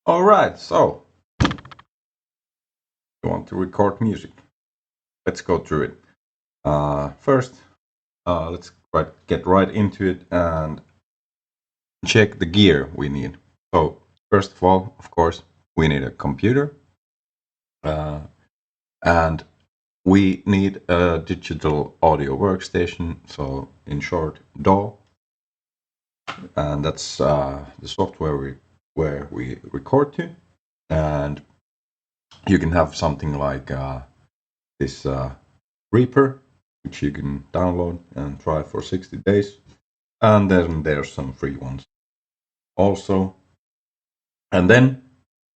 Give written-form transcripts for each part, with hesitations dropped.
Alright, so you want to record music. Let's go through it. First, let's get right into it and check the gear we need. So, first of all, of course, we need a computer. And we need a digital audio workstation, so in short, DAW. And that's the software where we record to. And you can have something like this Reaper, which you can download and try for 60 days. And then there's some free ones also. And then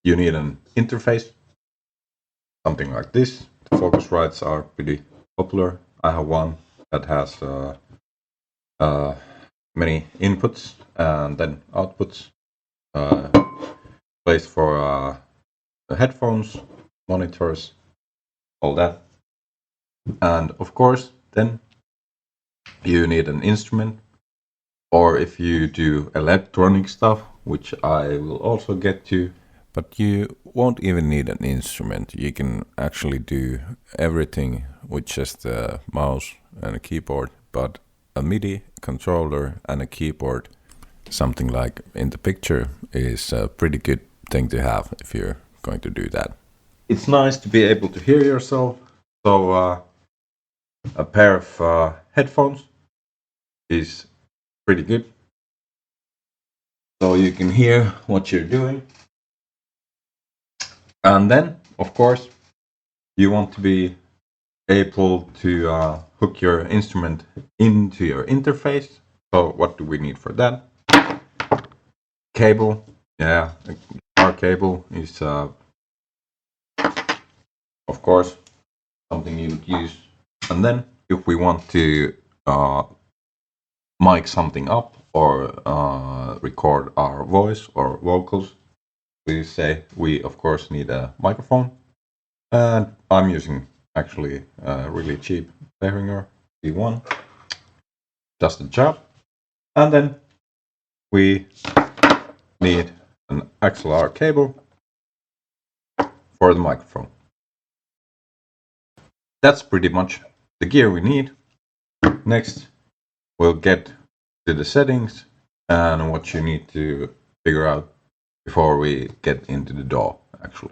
you need an interface, something like this. The Focusrites are pretty popular. I have one that has many inputs and then outputs. Place for the headphones, monitors, all that. And of course, then you need an instrument, or if you do electronic stuff, which I will also get to. But you won't even need an instrument. You can actually do everything with just a mouse and a keyboard, but a MIDI controller and a keyboard, something like in the picture, is a pretty good thing to have if you're going to do that. It's nice to be able to hear yourself, so a pair of headphones is pretty good. So you can hear what you're doing. And then, of course, you want to be able to hook your instrument into your interface. So what do we need for that? Cable. Yeah, our cable is, of course, something you would use. And then if we want to mic something up or record our voice or vocals, we say we of course need a microphone, and I'm using actually a really cheap Behringer V1, does the job. And then we need an XLR cable for the microphone. That's pretty much the gear we need. Next, we'll get to the settings and what you need to figure out before we get into the DAW, actually.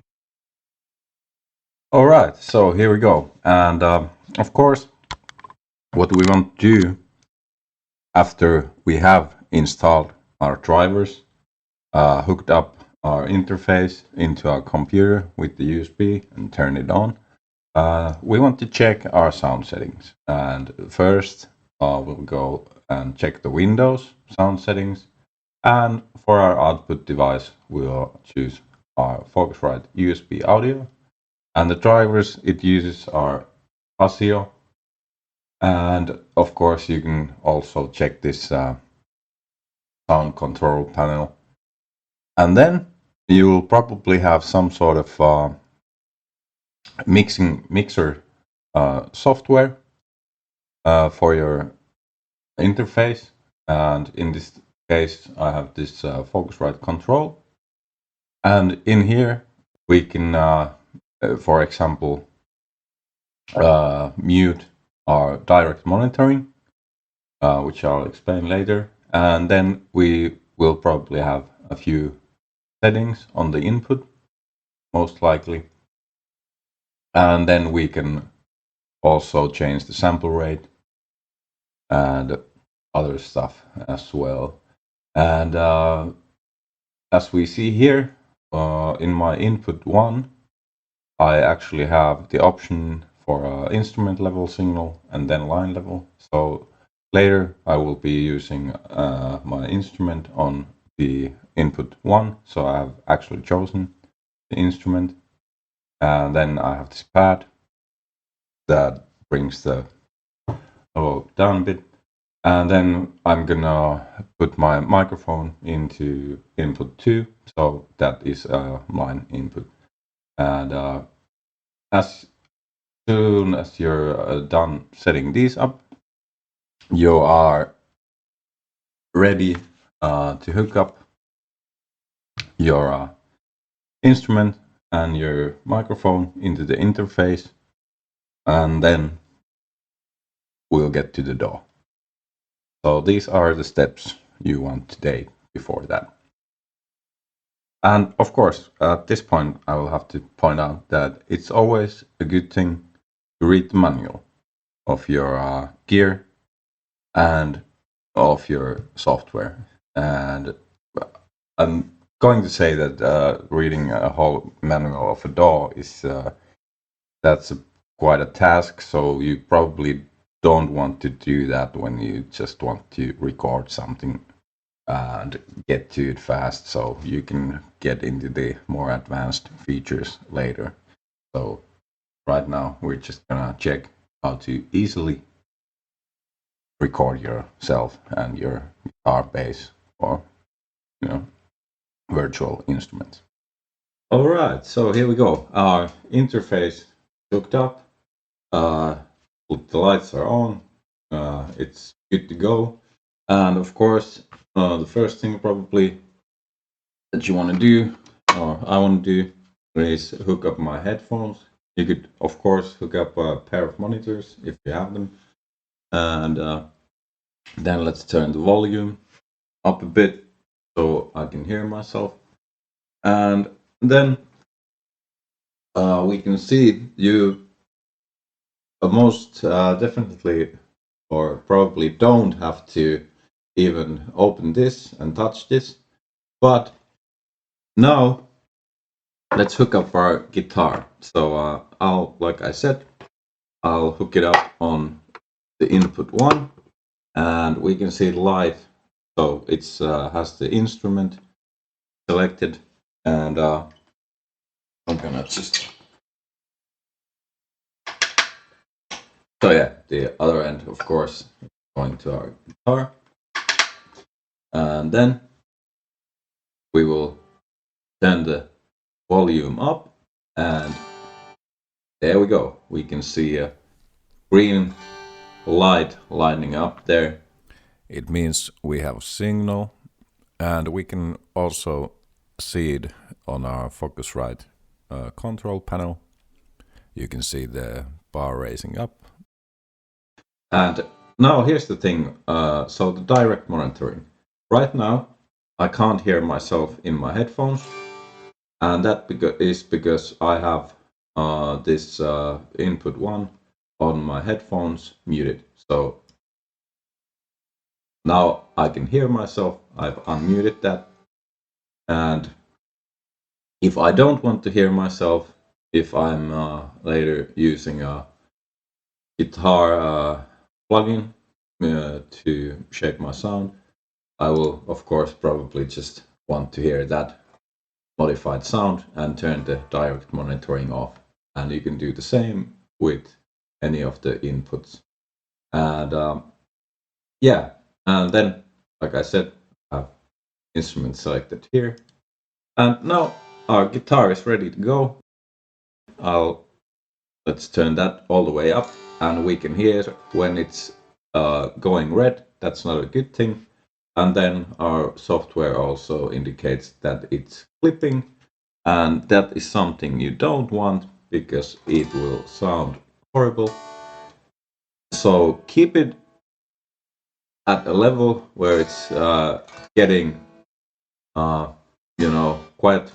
All right, so here we go. And of course, what we want to do after we have installed our drivers, hooked up our interface into our computer with the USB and turn it on, we want to check our sound settings. And first, we'll go and check the Windows sound settings. And for our output device, we'll choose our Focusrite USB audio. And the drivers it uses are Casio. And of course, you can also check this sound control panel. And then you will probably have some sort of mixer software for your interface. And in this case, I have this Focusrite control. And in here, we can, for example, mute our direct monitoring, which I'll explain later. And then we will probably have a few settings on the input, most likely. And then we can also change the sample rate and other stuff as well. And as we see here, in my input 1, I actually have the option for instrument level signal and then line level. So later I will be using my instrument on the input 1. So I have actually chosen the instrument. And then I have this pad that brings the level down a bit. And then I'm gonna put my microphone into input 2. So that is line input. And as soon as you're done setting these up, you are ready to hook up your instrument and your microphone into the interface, and then we'll get to the DAW. So these are the steps you want to take before that. And of course, at this point, I will have to point out that it's always a good thing to read the manual of your gear and of your software. And I'm going to say that reading a whole manual of a DAW is that's quite a task. So you probably don't want to do that when you just want to record something and get to it fast, so you can get into the more advanced features later. So right now we're just gonna check how to easily record yourself and your guitar, bass, or virtual instruments. All right, so here we go. Our interface hooked up. The lights are on. It's good to go. And of course, the first thing probably that you want to do, or I want to do, is hook up my headphones. You could, of course, hook up a pair of monitors if you have them. And then let's turn the volume up a bit so I can hear myself. And then we can see you most definitely, or probably don't have to even open this and touch this. But now let's hook up our guitar. So like I said, I'll hook it up on the input 1, and we can see the light. So it has the instrument selected, and I'm gonna just. So yeah, the other end, of course, is going to our guitar, and then we will turn the volume up, and there we go. We can see a green light lining up there. It means we have signal, and we can also see it on our Focusrite control panel. You can see the bar raising up. And now here's the thing. So the direct monitoring. Right now, I can't hear myself in my headphones, and that is because I have this input 1 on my headphones muted. So now I can hear myself. I've unmuted that. And if I don't want to hear myself, if I'm later using a guitar plugin to shape my sound, I will, of course, probably just want to hear that modified sound and turn the direct monitoring off. And you can do the same with any of the inputs. And yeah, and then, like I said, I have instrument selected here. And now our guitar is ready to go. Let's turn that all the way up, and we can hear when it's going red. That's not a good thing. And then our software also indicates that it's clipping, and that is something you don't want because it will sound horrible. So keep it at a level where it's getting quite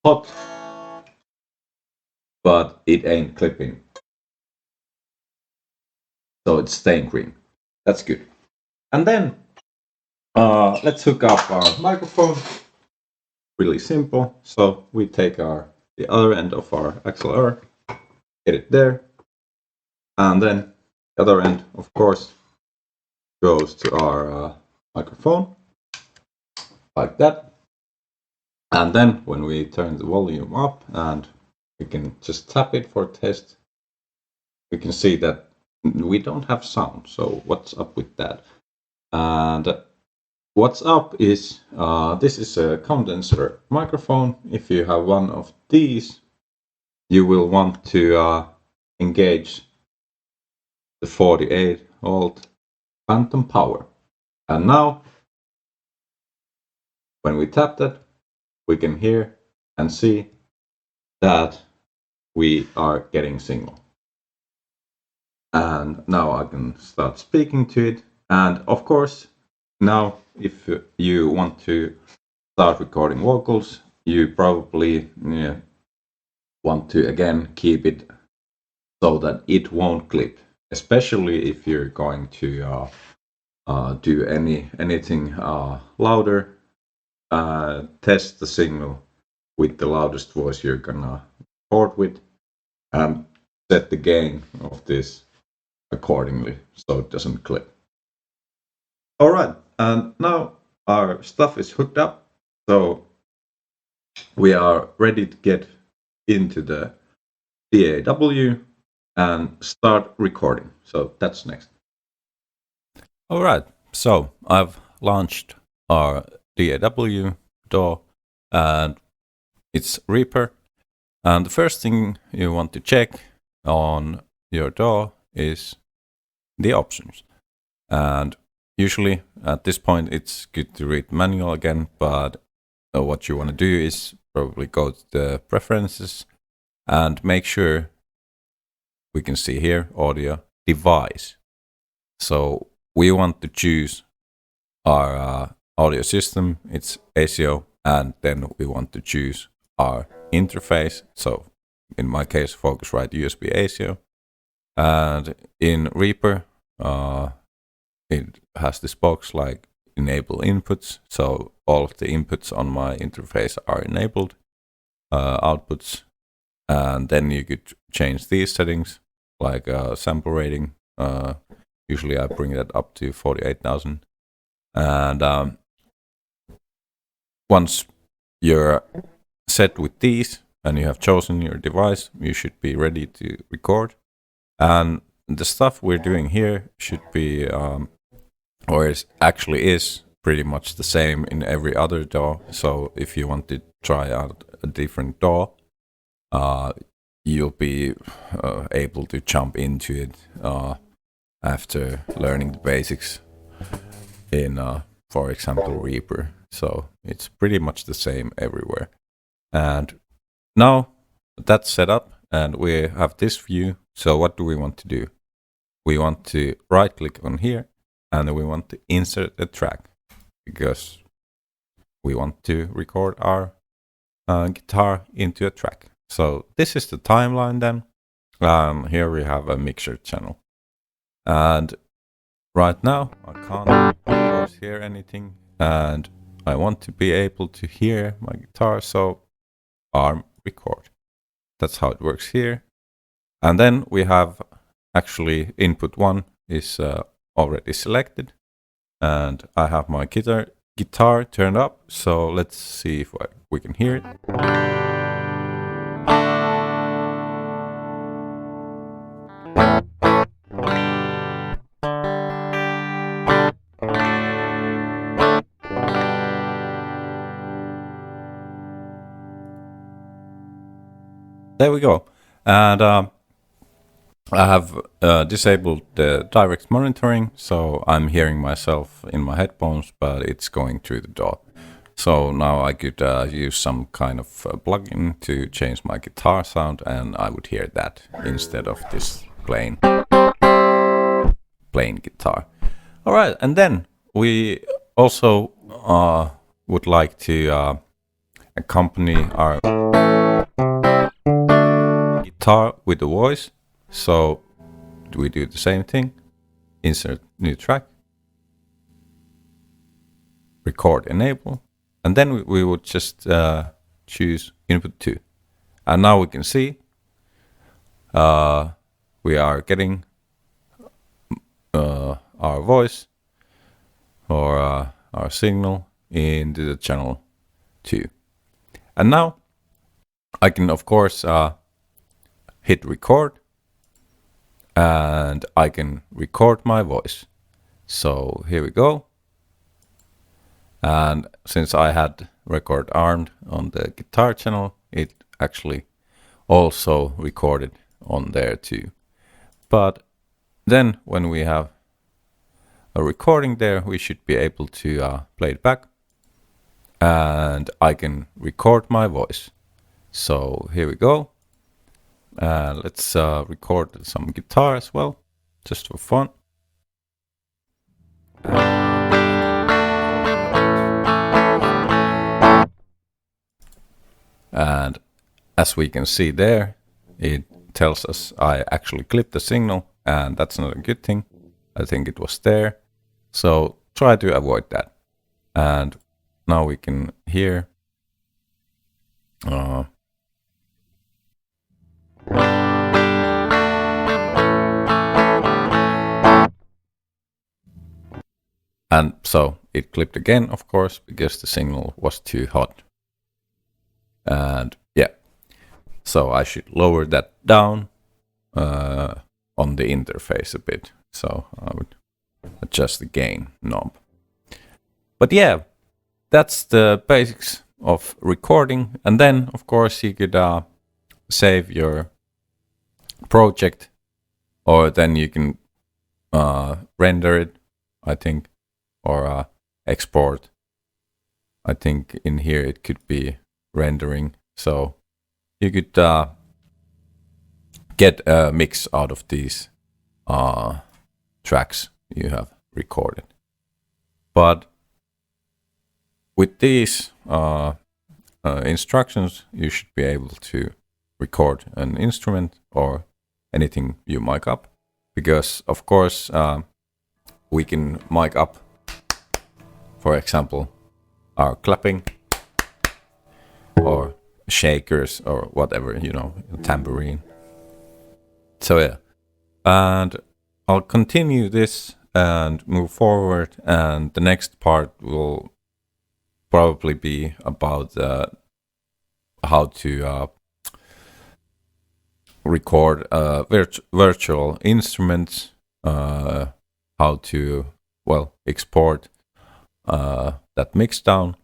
hot, but it ain't clipping. So it's staying green. That's good. And then let's hook up our microphone. Really simple. So we take the other end of our XLR, get it there, and then the other end, of course, goes to our microphone, like that. And then when we turn the volume up and we can just tap it for test, we can see that we don't have sound. So what's up with that? And what's up is this is a condenser microphone. If you have one of these, you will want to engage the 48 volt phantom power. And now when we tap that, we can hear and see that we are getting signal. And now I can start speaking to it. And of course, now if you want to start recording vocals, you probably want to again keep it so that it won't clip, especially if you're going to do anything louder. Test the signal with the loudest voice you're gonna record with, and set the gain of this accordingly so it doesn't clip. All right, and now our stuff is hooked up, so we are ready to get into the DAW and start recording. So that's next. All right, so I've launched our DAW and it's Reaper. And the first thing you want to check on your DAW is the options. And usually at this point it's good to read manual again, but what you want to do is probably go to the preferences and make sure we can see here audio device. So we want to choose our audio system, it's ASIO, and then we want to choose our interface. So in my case, Focusrite USB ASIO. And in Reaper, it has this box like enable inputs. So all of the inputs on my interface are enabled, outputs. And then you could change these settings like sample rating. Usually I bring that up to 48,000. And once you're set with these and you have chosen your device, you should be ready to record. And the stuff we're doing here should be, or it actually is pretty much the same in every other DAW. So if you want to try out a different DAW, you'll be able to jump into it after learning the basics in, for example, Reaper. So it's pretty much the same everywhere. And now that's set up and we have this view. So what do we want to do? We want to right click on here and we want to insert a track because we want to record our guitar into a track. So this is the timeline then. Here we have a mixer channel. And right now I can't of course hear anything and I want to be able to hear my guitar, so arm record. That's how it works here. And then we have actually input 1 is already selected and I have my guitar turned up, so let's see if we can hear it. There we go. And I have disabled the direct monitoring, so I'm hearing myself in my headphones, but it's going through the DAW. So now I could use some kind of plugin to change my guitar sound, and I would hear that instead of this plain guitar. All right, and then we also would like to accompany our guitar with the voice. So we do the same thing, insert new track, record enable, and then we would just choose input 2. And now we can see we are getting our voice or our signal into the channel 2. And now I can of course hit record and I can record my voice. So here we go. And since I had record armed on the guitar channel, it actually also recorded on there too. But then when we have a recording there, we should be able to play it back and I can record my voice. So here we go. Let's record some guitar as well, just for fun. And as we can see there, it tells us I actually clipped the signal, and that's not a good thing. I think it was there. So try to avoid that. And now we can hear and so it clipped again, of course, because the signal was too hot. And yeah, so I should lower that down on the interface a bit. So I would adjust the gain knob. But yeah, that's the basics of recording. And then, of course, you could save your project, or then you can render it, I think, or export. I think in here it could be rendering. So you could get a mix out of these tracks you have recorded. But with these instructions, you should be able to record an instrument or anything you mic up. Because, of course, we can mic up, for example, our clapping or shakers or whatever, you know, tambourine. So yeah, and I'll continue this and move forward, and the next part will probably be about how to record virtual instruments, how to, well, export that mix down.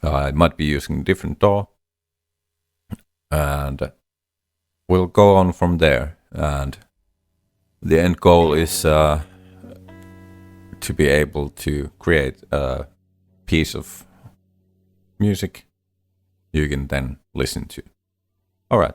I might be using a different DAW, and we'll go on from there. And the end goal is to be able to create a piece of music you can then listen to. All right.